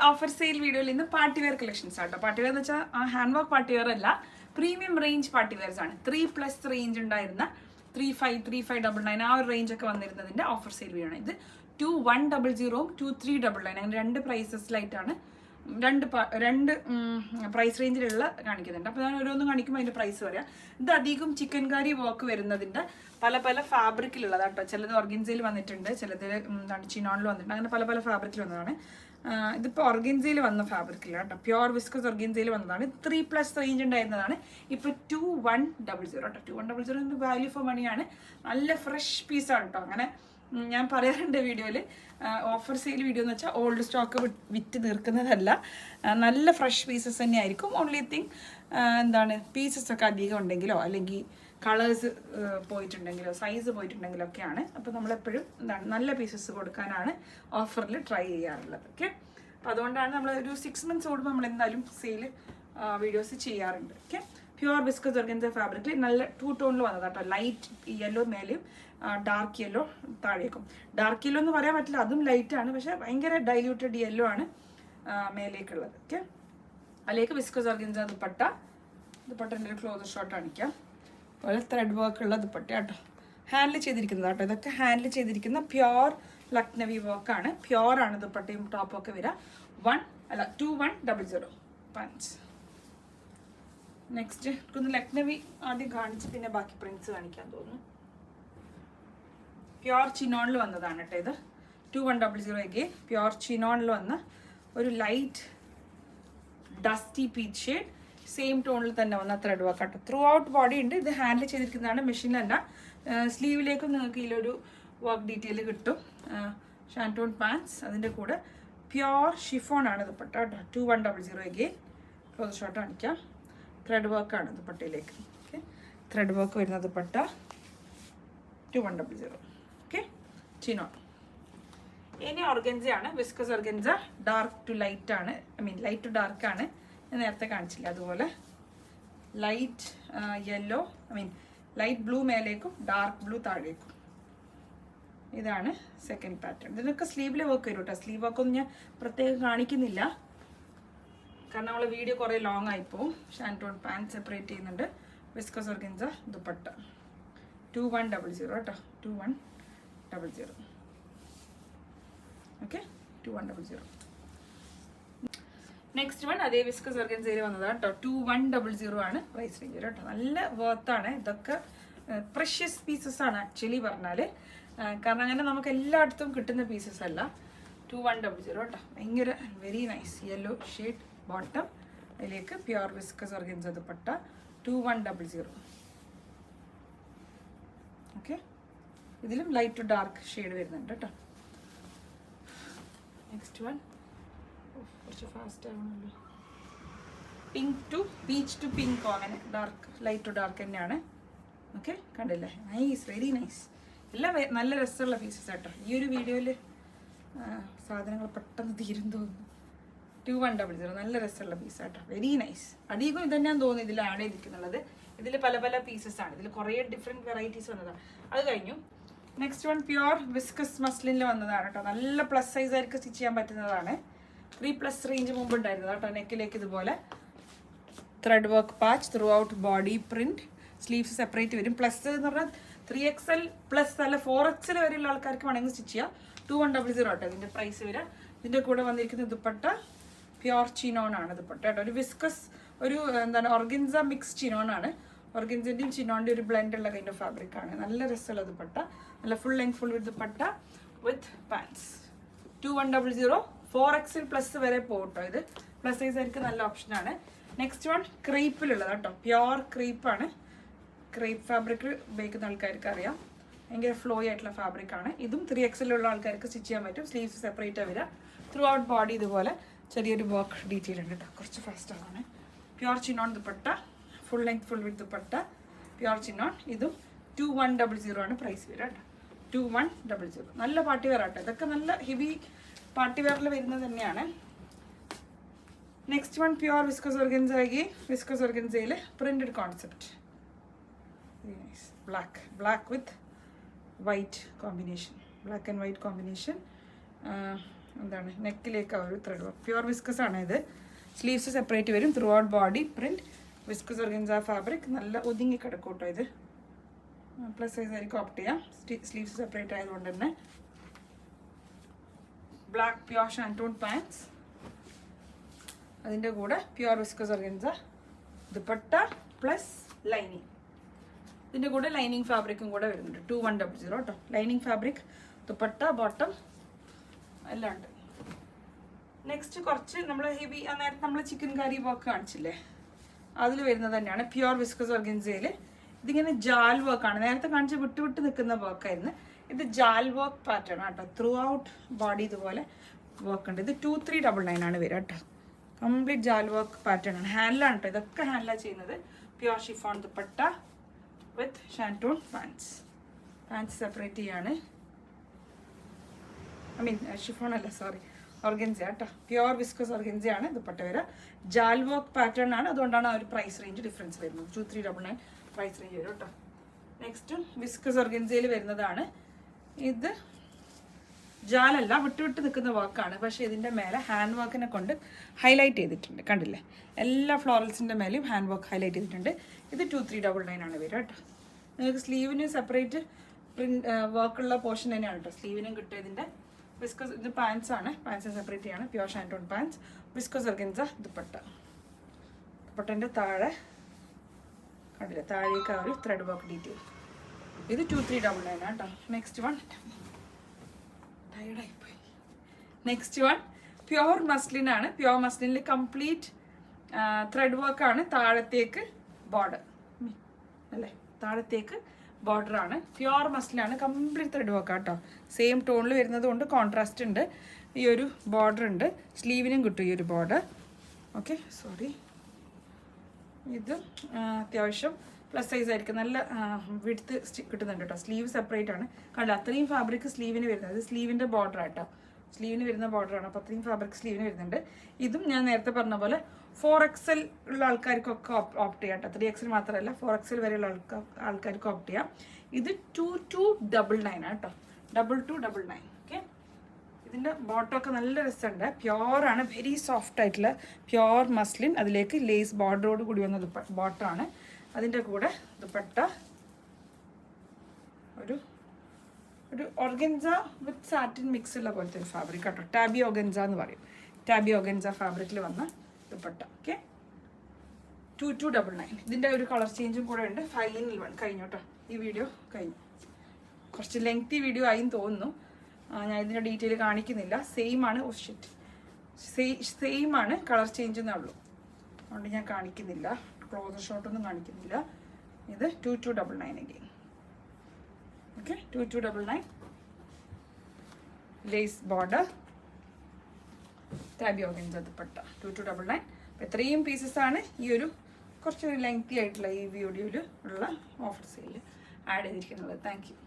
Offer sale വീഡിയോയിൽ ഇന്ന് party wear collections ആട്ടോ. പാർട്ടി വെയർ എന്ന് വെച്ചാൽ ഹാൻഡ് വർക്ക് പാർട്ടി വെയർ അല്ല, പ്രീമിയം റേഞ്ച് പാർട്ടി വെയർസ് ആണ്. 3+ റേഞ്ച് ഉണ്ടായിരുന്ന 35, 3599 ആ ഒരു റേഞ്ച് ഒക്കെ വന്നിരുന്നതിന്റെ ഓഫർ സെയിൽ വീഡിയോ ആണ് ഇത്. 2100 2399 അങ്ങനെ രണ്ട് പ്രൈസസിലായിട്ടാണ് രണ്ട് പ്രൈസ് റേഞ്ചിലുള്ള കാണിക്കുന്നുണ്ട്. അപ്പോൾ ഞാൻ ഓരോന്നും കാണിക്കുമ്പോൾ അതിൻ്റെ പ്രൈസ് പറയാം. ഇത് അധികം ചിക്കൻ കറി വർക്ക് വരുന്നതിൻ്റെ പല പല ഫാബ്രിക്കിലുള്ളതാണ് കേട്ടോ. ചിലത് ഓർഗൻസയിൽ വന്നിട്ടുണ്ട്, ചിലത് എന്താണ് ചിനോണിൽ വന്നിട്ടുണ്ട്, അങ്ങനെ പല പല ഫാബ്രിക്കിൽ വന്നതാണ്. ഇതിപ്പോൾ ഓർഗൻസയിൽ വന്ന ഫാബ്രിക്കിലാണ് കേട്ടോ. പ്യോർ വിസ്കസ് ഓർഗൻസയിൽ വന്നതാണ്. 3+ റേഞ്ച് ഉണ്ടായിരുന്നതാണ്. ഇപ്പോൾ 2100 കേട്ടോ. 2100 വാല്യൂ ഫോർ മണിയാണ്. നല്ല ഫ്രഷ് പീസാണ് കേട്ടോ. അങ്ങനെ ഞാൻ പറയാറുണ്ട് വീഡിയോയിൽ, ഓഫർ സെയിൽ വീഡിയോ എന്ന് വെച്ചാൽ ഓൾഡ് സ്റ്റോക്ക് വിറ്റ് തീർക്കുന്നതല്ല, നല്ല ഫ്രഷ് പീസസ് തന്നെ ആയിരിക്കും. ഓൺലി തിങ് എന്താണ് പീസസ് ഒക്കെ അധികം ഉണ്ടെങ്കിലോ അല്ലെങ്കിൽ കളേഴ്സ് പോയിട്ടുണ്ടെങ്കിലോ സൈസ് പോയിട്ടുണ്ടെങ്കിലോ ഒക്കെയാണ്. അപ്പോൾ നമ്മളെപ്പോഴും എന്താണ് നല്ല പീസസ് കൊടുക്കാനാണ് ഓഫറിൽ ട്രൈ ചെയ്യാറുള്ളത്. ഓക്കെ, അപ്പോൾ അതുകൊണ്ടാണ് നമ്മൾ ഒരു 6 months കൂടുമ്പോൾ നമ്മൾ എന്തായാലും സെയിൽ വീഡിയോസ് ചെയ്യാറുണ്ട്. ഓക്കെ, പ്യുവർ വിസ്കസ് ഓർഗൻസ ഫാബ്രിക്കിൽ നല്ല 2 ടോണിൽ വന്നത് കേട്ടോ. ലൈറ്റ് യെല്ലോ മേലെയും ഡാർക്ക് യെല്ലോ താഴേക്കും. ഡാർക്ക് യെല്ലോ എന്ന് പറയാൻ പറ്റില്ല, അതും ലൈറ്റാണ്, പക്ഷേ ഭയങ്കര ഡൈല്യൂട്ടഡ് യെല്ലോ ആണ് മേലേക്കുള്ളത്. ഓക്കെ, അതിലേക്ക് വിസ്കസ് ഓർഗൻസ ദുപ്പട്ടൻ്റെ ഒരു ക്ലോസർ ഷോട്ട് കാണിക്കാം. അതുപോലെ ത്രെഡ് വർക്കുള്ള ദുപ്പട്ട കേട്ടോ. ഹാൻഡിൽ ചെയ്തിരിക്കുന്നത് കേട്ടോ. ഇതൊക്കെ ഹാൻഡിൽ ചെയ്തിരിക്കുന്ന പ്യോർ ലക്നവി വർക്കാണ്. പ്യോർ ആണ് ദുപ്പട്ടയും ടോപ്പും ഒക്കെ വരിക. 2100 പഞ്ച്. നെക്സ്റ്റ് ഒന്ന് ലക്നവി ആദ്യം കാണിച്ച് പിന്നെ ബാക്കി പ്രിന്റ്സ് കാണിക്കാൻ തോന്നുന്നു. പ്യോർ ചിനോണിൽ വന്നതാണ് കേട്ടോ ഇത്. 2100 പ്യോർ ചിനോണിൽ വന്ന ഒരു light dusty peach shade, same ടോണിൽ തന്നെ വന്ന ത്രെഡ് വർക്ക് ആട്ടോ. ത്രൂ ഔട്ട് ബോഡി ഉണ്ട്. ഇത് ഹാൻഡിൽ ചെയ്തിരിക്കുന്നതാണ്, മെഷീനിലല്ല. സ്ലീവിലേക്കും നിങ്ങൾക്ക് ഇതിലൊരു വർക്ക് ഡീറ്റെയിൽ കിട്ടും. ഷാൻറ്റോൺ പാൻസ്, അതിൻ്റെ കൂടെ പ്യോർ ഷിഫോൺ ആണ് ദുപ്പട്ട കേട്ടോ. 2100 ക്ലോസ് ഷോട്ട് കാണിക്കാം. ത്രെഡ് വർക്കാണ് ദുപ്പട്ടയിലേക്ക്. ഓക്കെ, ത്രെഡ് വർക്ക് വരുന്ന ദുപ്പട്ട 2100. Okay, chinon. ഇനി ഓർഗൻസയാണ്, viscose organza. Dark to light ആണ്, ലൈറ്റ് ടു ഡാർക്ക് ആണ്. ഞാൻ നേരത്തെ കാണിച്ചില്ല. അതുപോലെ ലൈറ്റ് യെല്ലോ, ലൈറ്റ് ബ്ലൂ മേലേക്കും ഡാർക്ക് ബ്ലൂ താഴേക്കും. ഇതാണ് സെക്കൻഡ് പാറ്റേൺ. ഇതിനൊക്കെ സ്ലീവിലെ വർക്ക് വരും കേട്ടോ. സ്ലീവ് വർക്കൊന്നും ഞാൻ പ്രത്യേകം കാണിക്കുന്നില്ല, കാരണം നമ്മളെ വീഡിയോ കുറേ ലോങ് ആയിപ്പോവും. ഷാൻറ്റോൺ പാൻറ് സെപ്പറേറ്റ് ചെയ്യുന്നുണ്ട്. വിസ്കസ് ഓർഗൻസ ദുപ്പട്ട 2100 കേട്ടോ. 2100. ഓക്കെ, 2100. നെക്സ്റ്റ് വൺ അതേ വിസ്കസ് ഓർഗൻസയിൽ വന്നതാണ് കേട്ടോ. 2100 ആണ് പ്രൈസ് റേഞ്ച് കേട്ടോ. നല്ല വർത്താണ്. ഇതൊക്കെ പ്രഷ്യസ് പീസസ് ആണ് ആക്ച്വലി പറഞ്ഞാൽ, കാരണം അങ്ങനെ നമുക്ക് എല്ലായിടത്തും കിട്ടുന്ന പീസസ് അല്ല. 2100 കേട്ടോ. ഭയങ്കര very nice yellow shade bottom, അതിലേക്ക് pure viscose organza dupatta 2100. Okay, ഇതിലും ലൈറ്റ് ടു ഡാർക്ക് ഷെയ്ഡ് വരുന്നുണ്ട് കേട്ടോ. നെക്സ്റ്റ് വൺ കുറച്ച് ഫാസ്റ്റ് ആവണല്ലോ. Pink to peach to pink, അങ്ങനെ ഡാർക്ക് ലൈറ്റ് ടു ഡാർക്ക് തന്നെയാണ്. ഓക്കെ, കണ്ടില്ലേ? Nice, very nice. എല്ലാം നല്ല രസമുള്ള പീസസ് കേട്ടോ. ഈ ഒരു വീഡിയോയിൽ സാധനങ്ങൾ പെട്ടെന്ന് തീരും തോന്നുന്നു. 2100 നല്ല രസമുള്ള പീസ് കേട്ടോ. Very nice. അധികം ഇതന്നെയാണ് തോന്നുന്നു ഇതിൽ ആഡ് ചെയ്തിരിക്കുന്നുള്ളത്. ഇതിൽ പല പല പീസസ് ആണ്. ഇതിൽ കുറേ ഡിഫറെൻറ്റ് വെറൈറ്റീസ് വന്നതാണ്. അത് കഴിഞ്ഞു. നെക്സ്റ്റ് വൺ പ്യുവർ വിസ്കസ് മസ്ലിനിൽ വന്നതാണ് കേട്ടോ. നല്ല പ്ലസ് സൈസ് ആയിരിക്കും സ്റ്റിച്ച് ചെയ്യാൻ പറ്റുന്നതാണ്. 3+ റേഞ്ച് മുമ്പ് ഉണ്ടായിരുന്നത് കേട്ടോ. നെക്കിലേക്ക് ഇതുപോലെ thread work patch, through out body print, sleeves separate വരും. പ്ലസ് എന്ന് പറഞ്ഞാൽ 3XL+ അല്ല 4XL വരെയുള്ള ആൾക്കാർക്ക് വേണമെങ്കിൽ സ്റ്റിച്ച് ചെയ്യാം. 2100 കേട്ടോ ഇതിൻ്റെ പ്രൈസ് വരിക. ഇതിൻ്റെ കൂടെ വന്നിരിക്കുന്ന ദുപ്പട്ട പ്യോർ ചിനോൺ ആണ് ദുപ്പട്ട കേട്ടോ. ഒരു വിസ്കസ്, ഒരു എന്താണ് ഓർഗൻസ മിക്സ് ചിനോൺ ആണ്. ഓർഗൻസൻ്റെയും ചിനോണിൻ്റെ ഒരു ബ്ലെൻഡ് ഉള്ള കൈൻഡ് ഓഫ് ഫാബ്രിക് ആണ്. നല്ല രസമുള്ള ദുപ്പട്ട, നല്ല full length full with dupatta with pants. 2100 4XL+ വരെ പോകട്ടോ. ഇത് പ്ലസ് സൈസ് ആയിരിക്കും, നല്ല ഓപ്ഷനാണ്. നെക്സ്റ്റ് വൺ ക്രീപ്പിലുള്ളത് കേട്ടോ. പ്യോർ ക്രീപ്പാണ്. ക്രീപ്പ് ഫാബ്രിക് ഉപയോഗിക്കുന്ന ആൾക്കാർക്ക് അറിയാം, ഭയങ്കര ഫ്ലോയി ആയിട്ടുള്ള ഫാബ്രിക് ആണ്. ഇതും 3XL ഉള്ള ആൾക്കാർക്ക് സ്റ്റിച്ച് ചെയ്യാൻ പറ്റും. സ്ലീവ്സ് സെപ്പറേറ്റ് വരിക. ത്രൂ ഔട്ട് ബോഡി ഇതുപോലെ ചെറിയൊരു വർക്ക് ഡീറ്റെയിൽ ഉണ്ട് കേട്ടോ. കുറച്ച് ഫാസ്റ്റാണ്. Pure chinon dupatta, full length full with dupatta, pure chinon. ഇതും 2100 ആണ് പ്രൈസ് വരിക കേട്ടോ. 2100. നല്ല പാർട്ടി വെയർ ആട്ടോ. ഇതൊക്കെ നല്ല ഹെവി പാർട്ടി വെയറിൽ വരുന്നത് തന്നെയാണ്. Next one pure viscose organza. Viscose ഓർഗൻസയിൽ printed concept. Very nice. Black with white combination, black and white combination. എന്താണ് നെക്കിലേക്ക് ആ ഒരു ത്രെഡ് വർക്ക്. പ്യുവർ വിസ്കസ് ആണ് ഇത്. സ്ലീവ്സ് സെപ്പറേറ്റ് വരും. Throughout body print viscose organza fabric. നല്ല ഒതുങ്ങി കിടക്കും കേട്ടോ ഇത്. പ്ലസ് സൈസ് ആയിരിക്കും ഓപ്റ്റ് ചെയ്യാം. സ്ലീവ്സ് സെപ്പറേറ്റ് ആയതുകൊണ്ട് തന്നെ. Black pure shantoon pants. അതിൻ്റെ കൂടെ pure viscose organza dupatta plus lining. ഇതിൻ്റെ കൂടെ ലൈനിങ് ഫാബ്രിക്കും കൂടെ വരുന്നുണ്ട്. 2100 കേട്ടോ. ലൈനിങ് ഫാബ്രിക്, ദുപ്പട്ട, ബോട്ടം എല്ലാം ഉണ്ട്. നെക്സ്റ്റ് കുറച്ച് നമ്മൾ ഹെവി, നേരത്തെ നമ്മൾ ചിക്കൻ കറി വർക്ക് കാണിച്ചില്ലേ, അതിൽ വരുന്നത് തന്നെയാണ് പ്യുവർ വിസ്കസ് ഓർഗൻസയിൽ. ഇതിങ്ങനെ ജാൽ വർക്കാണ്. നേരത്തെ കാണിച്ച് വിട്ട് വിട്ട് നിൽക്കുന്ന വർക്കായിരുന്നു. ഇത് ജാൽ വർക്ക് പാറ്റേൺ കേട്ടോ. ത്രൂ ഔട്ട് ബോഡി ഇതുപോലെ വർക്ക് ഉണ്ട്. ഇത് 2399 ആണ് വരിക കേട്ടോ. കംപ്ലീറ്റ് ജാൽ വർക്ക് പാറ്റേൺ ആണ്. ഹാൻഡിലാണ് കേട്ടോ. ഇതൊക്കെ ഹാൻഡിലാണ് ചെയ്യുന്നത്. പ്യുവർ ഷിഫോൺ ദുപ്പട്ട വിത്ത് ഷാൻറ്റൂൺ പാൻസ്. പാൻസ് സെപ്പറേറ്റ് ചെയ്യാണ്. ഐ മീൻ ഷിഫോൺ അല്ല, സോറി, ഓർഗൻസ കേട്ടോ. പ്യുവർ വിസ്കസ് ഓർഗൻസയാണ് ദുപ്പട്ട വരിക. ജാൽ വർക്ക് പാറ്റേൺ ആണ്. അതുകൊണ്ടാണ് ആ ഒരു പ്രൈസ് റേഞ്ച് ഡിഫറൻസ് വരുന്നത്. 2399 പ്രൈസ് റേഞ്ച് വരും കേട്ടോ. നെക്സ്റ്റ് വിസ്കസ് ഓർഗൻസയിൽ വരുന്നതാണ്. ഇത് ജാലല്ല, വിട്ട് വിട്ട് നിൽക്കുന്ന വർക്കാണ്. പക്ഷേ ഇതിൻ്റെ മേലെ ഹാൻഡ് വർക്കിനെ കൊണ്ട് ഹൈലൈറ്റ് ചെയ്തിട്ടുണ്ട്. കണ്ടില്ലേ, എല്ലാ ഫ്ലോറൽസിൻ്റെ മേലെയും ഹാൻഡ് വർക്ക് ഹൈലൈറ്റ് ചെയ്തിട്ടുണ്ട്. ഇത് 2399 ആണ് വരിക കേട്ടോ. നിങ്ങൾക്ക് സ്ലീവിന് സെപ്പറേറ്റ് വർക്കുള്ള പോർഷൻ തന്നെയാണ് കേട്ടോ. സ്ലീവിനും കിട്ടുക. ഇതിൻ്റെ വിസ്കസ്, ഇത് പാൻസ് ആണ്. പാൻസ് സെപ്പറേറ്റ് ചെയ്യാണ്. Pure shantoon pants, viscose organza dupatta. ദുപ്പട്ടൻ്റെ താഴെ കണ്ടില്ലേ, താഴേക്ക് ആ ഒരു ത്രെഡ് വർക്ക് ഡീറ്റെയിൽ. ഇത് 2399 ആണ് കേട്ടോ. നെക്സ്റ്റ് വൺ ടയർഡായിപ്പോയി. നെക്സ്റ്റ് വൺ പ്യുവർ മസ്ലിൻ ആണ്. പ്യുവർ മസ്ലിനിൽ കംപ്ലീറ്റ് ത്രെഡ് വർക്കാണ്. താഴത്തേക്ക് ബോർഡർ അല്ലേ, താഴത്തേക്ക് ബോർഡറാണ്. പ്യുവർ മസ്ലിനാണ്. കംപ്ലീറ്റ് ത്രെഡ് വർക്ക് കേട്ടോ. സെയിം ടോണിൽ വരുന്നത് കൊണ്ട് കോൺട്രാസ്റ്റ് ഉണ്ട്. ഈ ഒരു ബോർഡർ ഉണ്ട്. സ്ലീവിനും കിട്ടും ഈ ഒരു ബോർഡർ. Okay, sorry. ഇത് അത്യാവശ്യം പ്ലസ് സൈസ് ആയിരിക്കും. നല്ല വിഡ്ത്ത് കിട്ടുന്നുണ്ട് കേട്ടോ. സ്ലീവ് സെപ്പറേറ്റ് ആണ്. കണ്ട അത്രയും ഫാബ്രിക് സ്ലീവിന് വരുന്നത്. ഇത് സ്ലീവിൻ്റെ ബോർഡർ ആട്ടോ. സ്ലീവിന് വരുന്ന ബോർഡറാണ്. അപ്പോൾ അത്രയും ഫാബ്രിക് സ്ലീവിന് വരുന്നുണ്ട്. ഇതും ഞാൻ നേരത്തെ പറഞ്ഞ പോലെ 4XL ഉള്ള ആൾക്കാർക്കൊക്കെ ഓപ്റ്റ് ചെയ്യാം കേട്ടോ. 3XL മാത്രമല്ല 4XL വരെയുള്ള ആൾക്കാർക്ക് ഓപ്റ്റ് ചെയ്യാം. ഇത് 2299 ആണ് കേട്ടോ. 2299. ഓക്കെ. ഇതിൻ്റെ ബോട്ടമൊക്കെ നല്ല രസമുണ്ട്. പ്യുവറാണ്. വെരി സോഫ്റ്റ് ആയിട്ടുള്ള പ്യുവർ മസ്ലിൻ. അതിലേക്ക് ലേസ് ബോർഡറോട് കൂടി വന്ന ബോട്ടമാണ്. അതിൻ്റെ കൂടെ ദുപ്പട്ട ഒരു ഓർഗൻസ വിത്ത് സാറ്റിൻ മിക്സ് ഉള്ള പോലത്തെ ഒരു ഫാബ്രിക് കേട്ടോ. ടാബി ഓർഗൻസ എന്ന് പറയും. ടാബി ഓർഗൻസ ഫാബ്രിക്കിൽ വന്ന ദുപ്പട്ട. ഓക്കെ, 2299. ഇതിൻ്റെ ഒരു കളർ ചേഞ്ചും കൂടെ ഉണ്ട്. ഫൈനൽ വൺ കഴിഞ്ഞു കേട്ടോ. ഈ വീഡിയോ കഴിഞ്ഞു. കുറച്ച് ലെങ്തി വീഡിയോ ആയിന്ന് തോന്നുന്നു. ഞാൻ ഇതിൻ്റെ ഡീറ്റെയിൽ കാണിക്കുന്നില്ല. സെയിം ആണ്. ഓ ഷിറ്റ്, സെയിം ആണ്. കളർ ചേഞ്ച് എന്നേ ഉള്ളൂ. അതുകൊണ്ട് ഞാൻ കാണിക്കുന്നില്ല. ക്ലോസർ ഷോട്ടൊന്നും കാണിക്കുന്നില്ല. ഇത് 2299 again. Okay, 2299. Lace border, tabby organza dupatta, 2299. അപ്പോൾ ഇത്രയും പീസസ് ആണ് ഈ ഒരു കുറച്ച് ലെങ്തി ആയിട്ടുള്ള ഈ വീഡിയോയിൽ ഉള്ള ഓഫർ സെയിൽ ആഡ് ചെയ്തിരിക്കുന്നത്. Thank you.